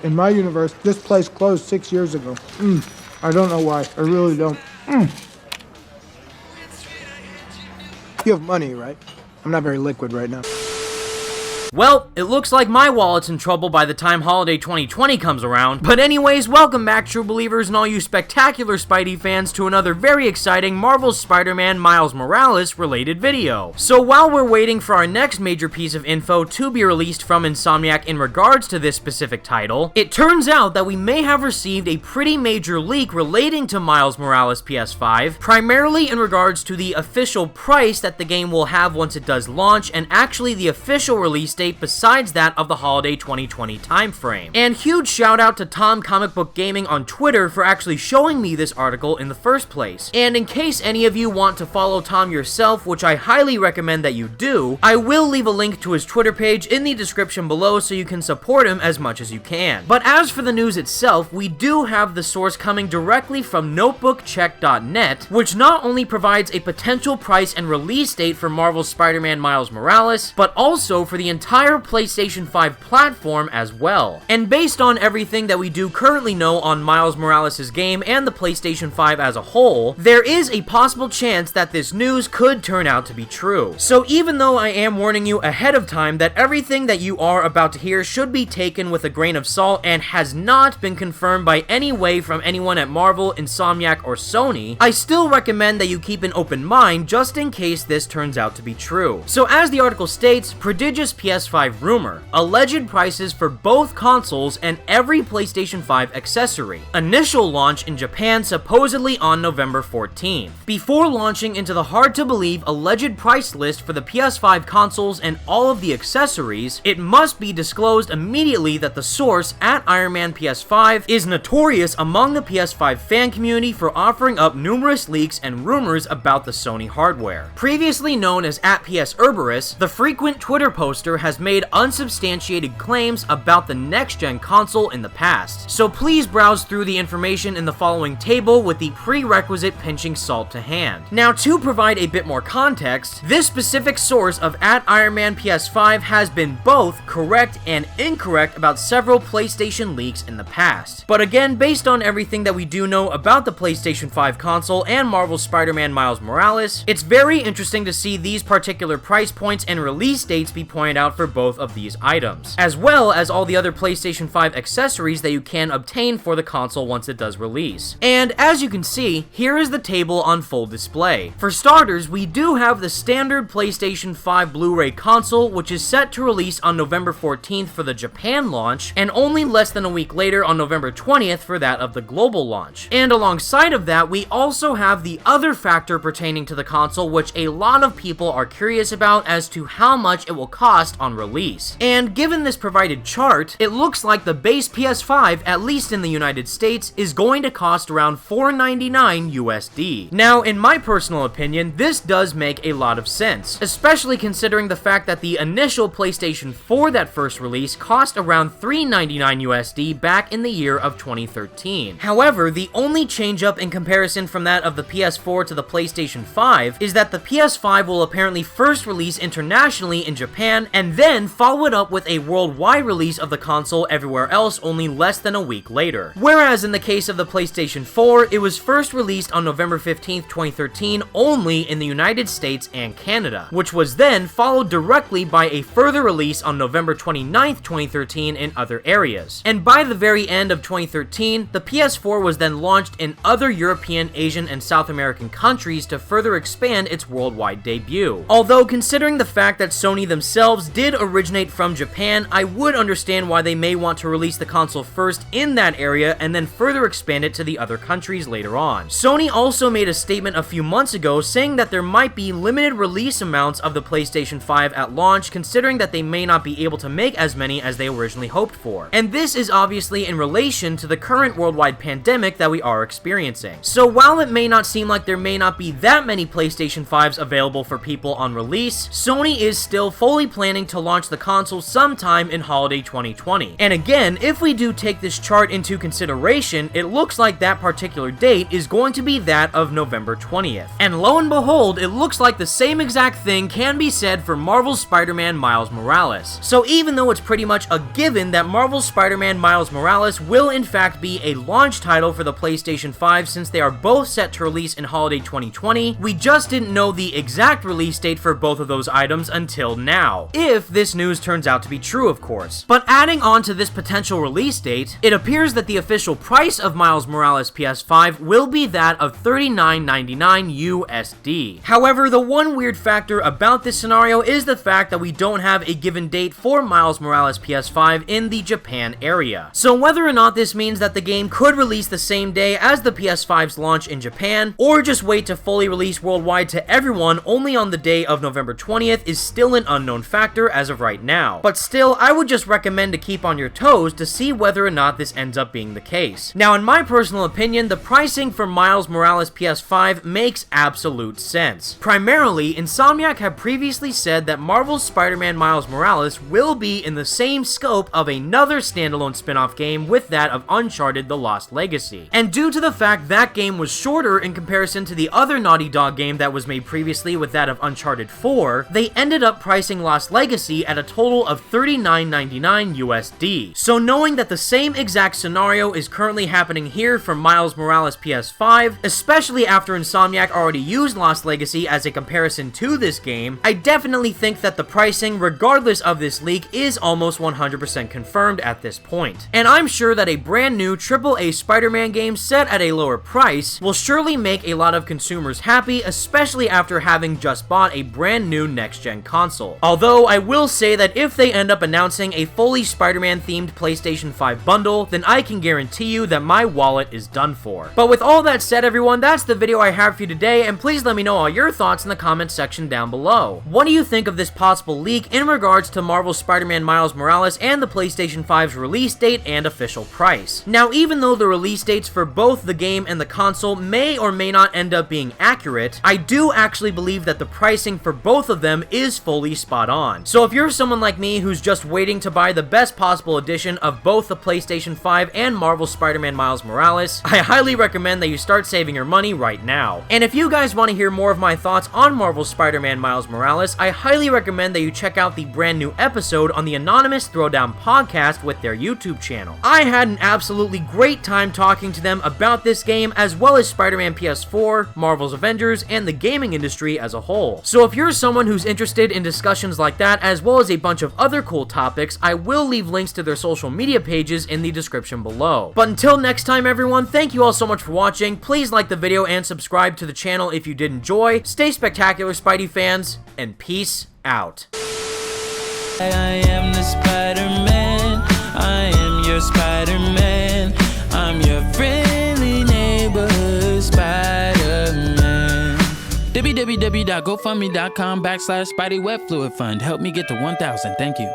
In my universe, this place closed 6 years ago. I don't know why. I really don't. You have money, right? I'm not very liquid right now. Well, it looks like my wallet's in trouble by the time Holiday 2020 comes around. But anyways, welcome back, true believers and all you spectacular Spidey fans, to another very exciting Marvel's Spider-Man Miles Morales related video. So while we're waiting for our next major piece of info to be released from Insomniac in regards to this specific title, it turns out that we may have received a pretty major leak relating to Miles Morales PS5, primarily in regards to the official price that the game will have once it does launch, and actually the official release date besides that of the Holiday 2020 timeframe. And huge shout out to Tom Comic Book Gaming on Twitter for actually showing me this article in the first place. And in case any of you want to follow Tom yourself, which I highly recommend that you do, I will leave a link to his Twitter page in the description below so you can support him as much as you can. But as for the news itself, we do have the source coming directly from notebookcheck.net, which not only provides a potential price and release date for Marvel's Spider-Man Miles Morales, but also for the entire PlayStation 5 platform as well. And based on everything that we do currently know on Miles Morales' game and the PlayStation 5 as a whole, there is a possible chance that this news could turn out to be true. So even though I am warning you ahead of time that everything that you are about to hear should be taken with a grain of salt and has not been confirmed by any way from anyone at Marvel, Insomniac, or Sony, I still recommend that you keep an open mind just in case this turns out to be true. So as the article states, prodigious PS5 rumor, alleged prices for both consoles and every PlayStation 5 accessory. Initial launch in Japan supposedly on November 14th. Before launching into the hard-to-believe alleged price list for the PS5 consoles and all of the accessories, it must be disclosed immediately that the source, at Iron Man PS5, is notorious among the PS5 fan community for offering up numerous leaks and rumors about the Sony hardware. Previously known as @PSUrberus, the frequent Twitter poster has made unsubstantiated claims about the next-gen console in the past, so please browse through the information in the following table with the prerequisite pinching salt to hand. Now, to provide a bit more context, this specific source of @Iron Man PS5 has been both correct and incorrect about several PlayStation leaks in the past. But again, based on everything that we do know about the PlayStation 5 console and Marvel's Spider-Man Miles Morales, it's very interesting to see these particular price points and release dates be pointed out for both of these items, as well as all the other PlayStation 5 accessories that you can obtain for the console once it does release. And as you can see, here is the table on full display. For starters, we do have the standard PlayStation 5 Blu-ray console, which is set to release on November 14th for the Japan launch, and only less than a week later on November 20th for that of the global launch. And alongside of that, we also have the other factor pertaining to the console, which a lot of people are curious about as to how much it will cost on release. And given this provided chart, it looks like the base PS5, at least in the United States, is going to cost around $499 USD. Now, in my personal opinion, this does make a lot of sense, especially considering the fact that the initial PlayStation 4 that first release cost around $399 USD back in the year of 2013. However, the only change up in comparison from that of the PS4 to the PlayStation 5 is that the PS5 will apparently first release internationally in Japan and then follow it up with a worldwide release of the console everywhere else only less than a week later. Whereas in the case of the PlayStation 4, it was first released on November 15th, 2013 only in the United States and Canada, which was then followed directly by a further release on November 29th, 2013 in other areas. And by the very end of 2013, the PS4 was then launched in other European, Asian, and South American countries to further expand its worldwide debut. Although considering the fact that Sony themselves did originate from Japan, I would understand why they may want to release the console first in that area and then further expand it to the other countries later on. Sony also made a statement a few months ago saying that there might be limited release amounts of the PlayStation 5 at launch, considering that they may not be able to make as many as they originally hoped for. And this is obviously in relation to the current worldwide pandemic that we are experiencing. So while it may not seem like there may not be that many PlayStation 5s available for people on release, Sony is still fully planning to launch the console sometime in holiday 2020. And again, if we do take this chart into consideration, it looks like that particular date is going to be that of November 20th. And lo and behold, it looks like the same exact thing can be said for Marvel's Spider-Man Miles Morales. So even though it's pretty much a given that Marvel's Spider-Man Miles Morales will in fact be a launch title for the PlayStation 5 since they are both set to release in holiday 2020, we just didn't know the exact release date for both of those items until now. If this news turns out to be true, of course. But adding on to this potential release date, it appears that the official price of Miles Morales PS5 will be that of $39.99 USD. However, the one weird factor about this scenario is the fact that we don't have a given date for Miles Morales PS5 in the Japan area. So whether or not this means that the game could release the same day as the PS5's launch in Japan, or just wait to fully release worldwide to everyone only on the day of November 20th is still an unknown factor as of right now. But still, I would just recommend to keep on your toes to see whether or not this ends up being the case. Now, in my personal opinion, the pricing for Miles Morales PS5 makes absolute sense. Primarily, Insomniac have previously said that Marvel's Spider-Man Miles Morales will be in the same scope of another standalone spin-off game with that of Uncharted: The Lost Legacy. And due to the fact that game was shorter in comparison to the other Naughty Dog game that was made previously with that of Uncharted 4, they ended up pricing Lost Legacy at a total of $39.99 USD. So knowing that the same exact scenario is currently happening here for Miles Morales PS5, especially after Insomniac already used Lost Legacy as a comparison to this game, I definitely think that the pricing, regardless of this leak, is almost 100% confirmed at this point. And I'm sure that a brand new AAA Spider-Man game set at a lower price will surely make a lot of consumers happy, especially after having just bought a brand new next-gen console. Although I will say that if they end up announcing a fully Spider-Man themed PlayStation 5 bundle, then I can guarantee you that my wallet is done for. But with all that said, everyone, that's the video I have for you today, and please let me know all your thoughts in the comments section down below. What do you think of this possible leak in regards to Marvel's Spider-Man Miles Morales and the PlayStation 5's release date and official price? Now, even though the release dates for both the game and the console may or may not end up being accurate, I do actually believe that the pricing for both of them is fully spot on. So if you're someone like me who's just waiting to buy the best possible edition of both the PlayStation 5 and Marvel's Spider-Man Miles Morales, I highly recommend that you start saving your money right now. And if you guys want to hear more of my thoughts on Marvel's Spider-Man Miles Morales, I highly recommend that you check out the brand new episode on the Anonymous Throwdown podcast with their YouTube channel. I had an absolutely great time talking to them about this game, as well as Spider-Man PS4, Marvel's Avengers, and the gaming industry as a whole. So if you're someone who's interested in discussions like that, as well as a bunch of other cool topics, I will leave links to their social media pages in the description below. But until next time, everyone, thank you all so much for watching. Please like the video and subscribe to the channel if you did enjoy. Stay spectacular, Spidey fans, and peace out. I am the Spider-Man, I am your Spider-Man, I'm your friendly neighborhood Spider-Man. www.gofundme.com/SpideyWebFluidFund. Help me get to 1,000, thank you.